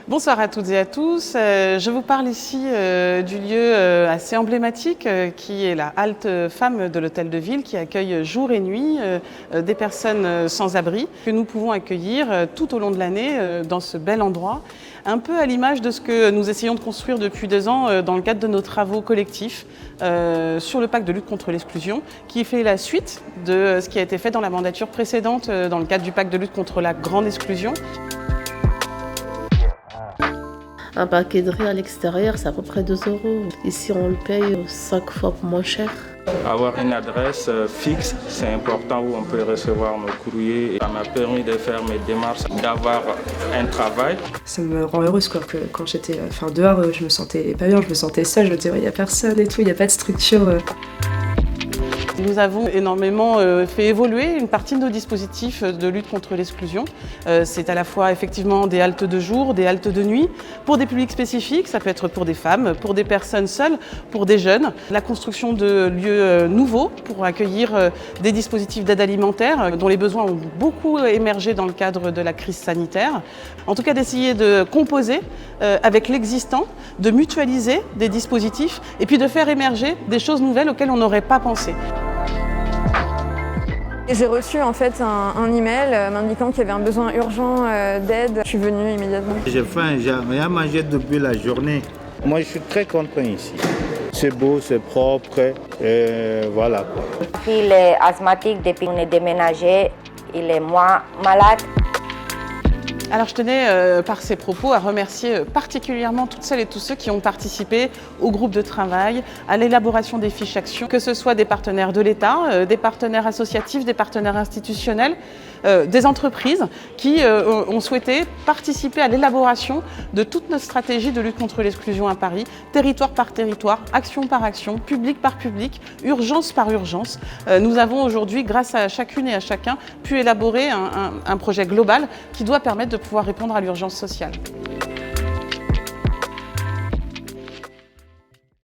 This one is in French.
Bonsoir à toutes et à tous. Je vous parle ici du lieu assez emblématique qui est la halte femme de l'Hôtel de Ville qui accueille jour et nuit des personnes sans abri que nous pouvons accueillir tout au long de l'année dans ce bel endroit. Un peu à l'image de ce que nous essayons de construire depuis 2 ans dans le cadre de nos travaux collectifs sur le pacte de lutte contre l'exclusion qui fait la suite de ce qui a été fait dans la mandature précédente dans le cadre du pacte de lutte contre la grande exclusion. Un paquet de riz à l'extérieur, c'est à peu près 2 €. Ici, on le paye 5 fois moins cher. Avoir une adresse fixe, c'est important où on peut recevoir nos courriers. Ça m'a permis de faire mes démarches, d'avoir un travail. Ça me rend heureuse quoi, que quand j'étais dehors, je me sentais pas bien, je me sentais seule, je me disais il n'y a personne et tout, il n'y a pas de structure. Nous avons énormément fait évoluer une partie de nos dispositifs de lutte contre l'exclusion. C'est à la fois effectivement des haltes de jour, des haltes de nuit, pour des publics spécifiques, ça peut être pour des femmes, pour des personnes seules, pour des jeunes. La construction de lieux nouveaux pour accueillir des dispositifs d'aide alimentaire dont les besoins ont beaucoup émergé dans le cadre de la crise sanitaire. En tout cas d'essayer de composer avec l'existant, de mutualiser des dispositifs et puis de faire émerger des choses nouvelles auxquelles on n'aurait pas pensé. J'ai reçu en fait un email m'indiquant qu'il y avait un besoin urgent d'aide. Je suis venue immédiatement. J'ai faim, j'ai rien mangé depuis la journée. Moi, je suis très content ici. C'est beau, c'est propre, voilà quoi. Il est asthmatique depuis qu'on est déménagé, il est moins malade. Alors je tenais par ces propos à remercier particulièrement toutes celles et tous ceux qui ont participé au groupe de travail, à l'élaboration des fiches actions, que ce soit des partenaires de l'État, des partenaires associatifs, des partenaires institutionnels, des entreprises qui ont souhaité participer à l'élaboration de toute notre stratégie de lutte contre l'exclusion à Paris, territoire par territoire, action par action, public par public, urgence par urgence. Nous avons aujourd'hui, grâce à chacune et à chacun, pu élaborer un projet global qui doit permettre de pouvoir répondre à l'urgence sociale.